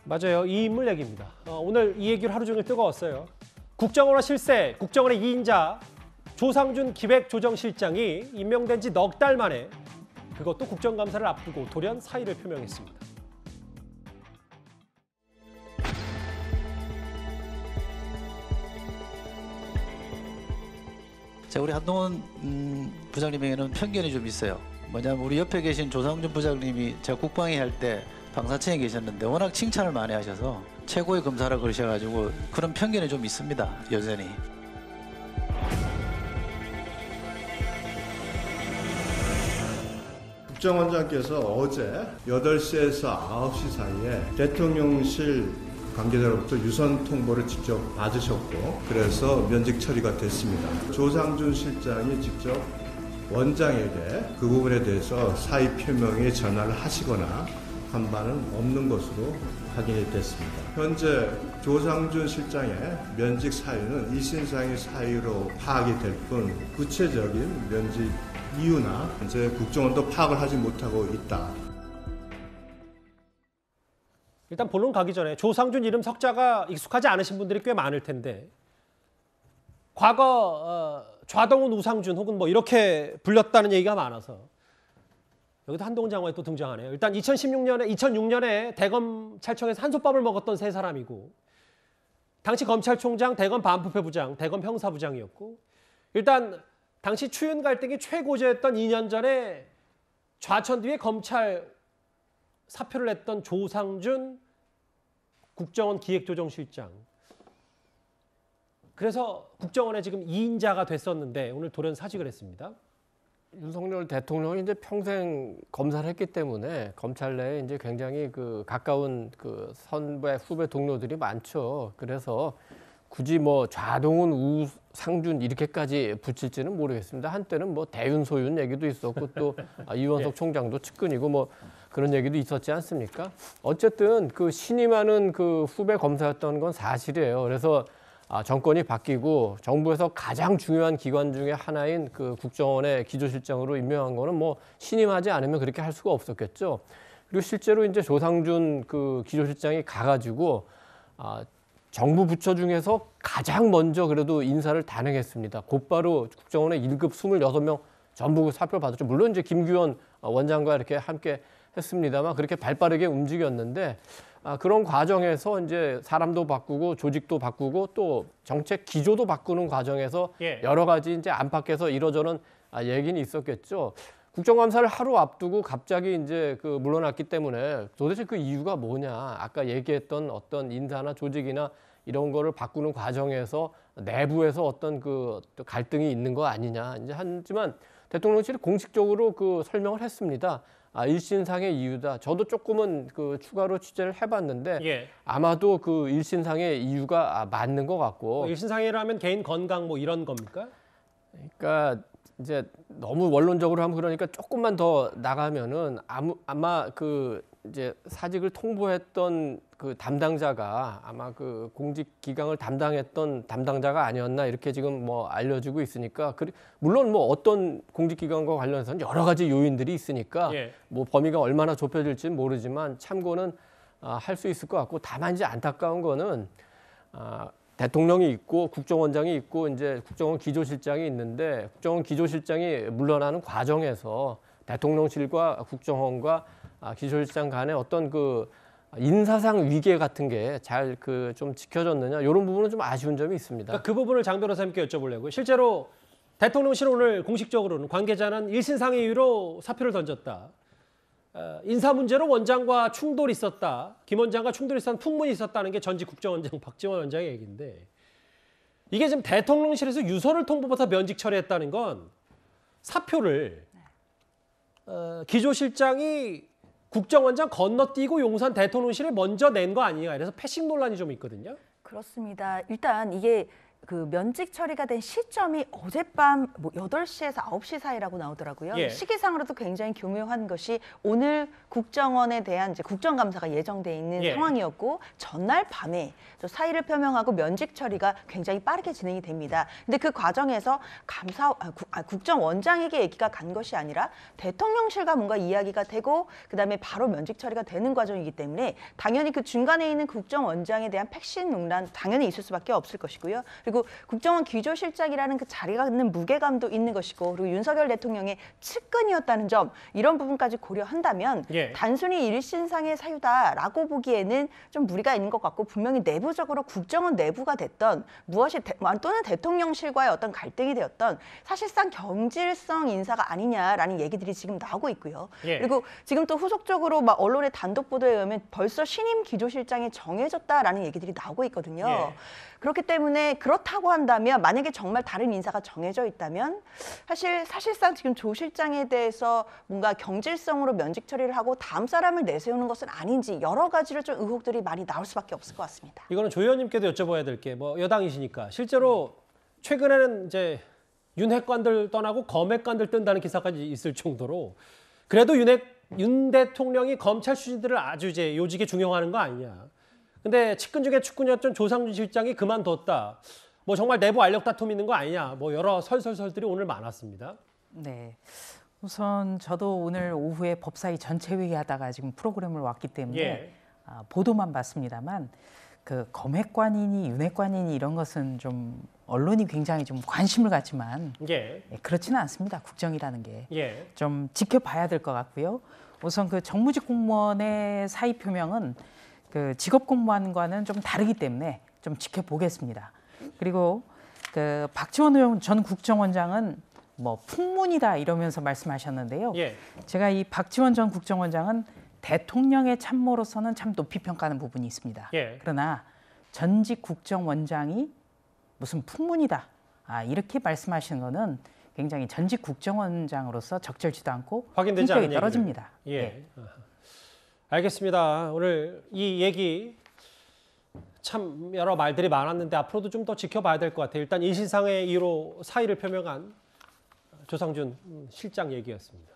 맞아요. 이 인물 얘기입니다. 오늘 이 얘기를 하루 종일 뜨거웠어요. 국정원의 실세, 국정원의 2인자 조상준 기획조정실장이 임명된 지 넉 달 만에 그것도 국정감사를 앞두고 돌연 사의를 표명했습니다. 자, 우리 한동훈 부장님에게는 편견이 좀 있어요. 뭐냐면 우리 옆에 계신 조상준 부장님이 제가 국방위 할 때 방사청에 계셨는데 워낙 칭찬을 많이 하셔서 최고의 검사라 그러셔가지고 그런 편견이 좀 있습니다, 여전히. 국정원장께서 어제 8시에서 9시 사이에 대통령실 관계자로부터 유선 통보를 직접 받으셨고 그래서 면직 처리가 됐습니다. 조상준 실장이 직접 원장에게 그 부분에 대해서 사의 표명에 전화를 하시거나 한 바는 없는 것으로 확인이 됐습니다. 현재 조상준 실장의 면직 사유는 일신상의 사유로 파악이 될 뿐 구체적인 면직 이유나 현재 국정원도 파악을 하지 못하고 있다. 일단 본론 가기 전에 조상준 이름 석자가 익숙하지 않으신 분들이 꽤 많을 텐데 과거 좌동훈 우상준 혹은 뭐 이렇게 불렸다는 얘기가 많아서 여기도 한동훈 장관이 또 등장하네요. 일단 2006년에 대검찰청에서 한솥밥을 먹었던 세 사람이고 당시 검찰총장, 대검 반부패부장, 대검 형사부장이었고 일단 당시 추윤 갈등이 최고조였던 2년 전에 좌천뒤에 검찰 사표를 냈던 조상준 국정원 기획조정실장. 그래서 국정원에 지금 2인자가 됐었는데 오늘 돌연 사직을 했습니다. 윤석열 대통령이 이제 평생 검사를 했기 때문에 검찰 내에 이제 굉장히 가까운 선배 후배 동료들이 많죠. 그래서 굳이 뭐 좌동훈 우상준 이렇게까지 붙일지는 모르겠습니다. 한때는 뭐 대윤 소윤 얘기도 있었고 또 이원석 총장도 측근이고 뭐 그런 얘기도 있었지 않습니까? 어쨌든 신임하는 후배 검사였던 건 사실이에요. 그래서 정권이 바뀌고 정부에서 가장 중요한 기관 중에 하나인 국정원의 기조실장으로 임명한 거는 뭐 신임하지 않으면 그렇게 할 수가 없었겠죠. 그리고 실제로 이제 조상준 기조실장이 가가지고 정부 부처 중에서 가장 먼저 그래도 인사를 단행했습니다. 곧바로 국정원의 1급 26명 전부 사표를 받았죠. 물론 이제 김규현 원장과 이렇게 함께 했습니다만 그렇게 발빠르게 움직였는데 그런 과정에서 이제 사람도 바꾸고 조직도 바꾸고 또 정책 기조도 바꾸는 과정에서 여러 가지 이제 안팎에서 이러저런 얘기는 있었겠죠. 국정감사를 하루 앞두고 갑자기 이제 물러났기 때문에 도대체 그 이유가 뭐냐. 아까 얘기했던 어떤 인사나 조직이나 이런 거를 바꾸는 과정에서 내부에서 어떤 또 갈등이 있는 거 아니냐. 이제 하지만 대통령실이 공식적으로 설명을 했습니다. 일신상의 이유다. 저도 조금은 추가로 취재를 해봤는데 아마도 일신상의 이유가 맞는 것 같고. 일신상이라면 개인 건강 뭐 이런 겁니까? 그러니까 이제 너무 원론적으로 하면 그러니까 조금만 더 나가면은 아마 이제 사직을 통보했던 담당자가 아마 공직기강을 담당했던 담당자가 아니었나 이렇게 지금 뭐 알려지고 있으니까 물론 뭐 어떤 공직기관과 관련해서는 여러 가지 요인들이 있으니까 뭐 범위가 얼마나 좁혀질지는 모르지만 참고는 할 수 있을 것 같고 다만 이제 안타까운 거는 대통령이 있고 국정원장이 있고 이제 국정원 기조실장이 있는데 국정원 기조실장이 물러나는 과정에서 대통령실과 국정원과 기조실장 간의 어떤 인사상 위계 같은 게 잘 좀 지켜졌느냐 이런 부분은 좀 아쉬운 점이 있습니다. 그러니까 그 부분을 장 변호사님께 여쭤보려고요. 실제로 대통령실 오늘 공식적으로는 관계자는 일신상의 이유로 사표를 던졌다. 인사 문제로 원장과 충돌이 있었다. 김 원장과 충돌이 있었다는 풍문이 있었다는 게 전직 국정원장 박지원 원장의 얘기인데 이게 지금 대통령실에서 유서를 통보받아 면직 처리했다는 건 사표를 기조실장이 국정원장 건너뛰고 용산 대통령실에 먼저 낸 거 아니냐. 그래서 패싱 논란이 좀 있거든요. 그렇습니다. 일단 이게 그 면직 처리가 된 시점이 어젯밤 뭐 8시에서 9시 사이라고 나오더라고요. 예. 시기상으로도 굉장히 교묘한 것이 오늘 국정원에 대한 이제 국정감사가 예정돼 있는 예. 상황이었고 전날 밤에 또 사의를 표명하고 면직 처리가 굉장히 빠르게 진행이 됩니다. 근데 그 과정에서 국정원장에게 얘기가 간 것이 아니라 대통령실과 뭔가 이야기가 되고 그다음에 바로 면직 처리가 되는 과정이기 때문에 당연히 그 중간에 있는 국정원장에 대한 패신농란 당연히 있을 수밖에 없을 것이고요. 그리고 국정원 기조실장이라는 그 자리가 갖는 무게감도 있는 것이고 그리고 윤석열 대통령의 측근이었다는 점 이런 부분까지 고려한다면 예. 단순히 일신상의 사유다라고 보기에는 좀 무리가 있는 것 같고 분명히 내부적으로 국정원 내부가 됐던 무엇이 또는 대통령실과의 어떤 갈등이 되었던 사실상 경질성 인사가 아니냐라는 얘기들이 지금 나오고 있고요. 예. 그리고 지금 또 후속적으로 막 언론의 단독 보도에 의하면 벌써 신임 기조실장이 정해졌다라는 얘기들이 나오고 있거든요. 예. 그렇기 때문에 그렇다고 한다면 만약에 정말 다른 인사가 정해져 있다면 사실상 지금 조 실장에 대해서 뭔가 경질성으로 면직 처리를 하고 다음 사람을 내세우는 것은 아닌지 여러 가지로 좀 의혹들이 많이 나올 수밖에 없을 것 같습니다. 이거는 조 의원님께도 여쭤봐야 될 게 뭐 여당이시니까 실제로 최근에는 이제 윤핵관들 떠나고 검핵관들 뜬다는 기사까지 있을 정도로 그래도 윤 대통령이 검찰 출신들을 아주 이제 요직에 중용하는 거 아니냐. 근데 측근 중에 측근이었던 조상준 실장이 그만뒀다. 뭐 정말 내부 알력 다툼 있는 거 아니냐. 뭐 여러 설설설들이 오늘 많았습니다. 네. 우선 저도 오늘 오후에 법사위 전체 회의하다가 지금 프로그램을 왔기 때문에 예. 보도만 봤습니다만 그 검핵관이니 윤핵관이니 이런 것은 좀 언론이 굉장히 좀 관심을 갖지만 예. 그렇지는 않습니다. 국정이라는 게. 예. 좀 지켜봐야 될 것 같고요. 우선 그 정무직 공무원의 사의 표명은 그 직업 공무원과는 좀 다르기 때문에 좀 지켜보겠습니다. 그리고 그 박지원 전 국정원장은 뭐 풍문이다 이러면서 말씀하셨는데요. 예. 제가 이 박지원 전 국정원장은 대통령의 참모로서는 참 높이 평가하는 부분이 있습니다. 예. 그러나 전직 국정원장이 무슨 풍문이다 이렇게 말씀하시는 거는 굉장히 전직 국정원장으로서 적절치도 않고 확인되지 품격이 않은 떨어집니다. 얘기를. 예. 네. 알겠습니다. 오늘 이 얘기 참 여러 말들이 많았는데 앞으로도 좀 더 지켜봐야 될 것 같아요. 일단 일신상의 이유로 사의를 표명한 조상준 실장 얘기였습니다.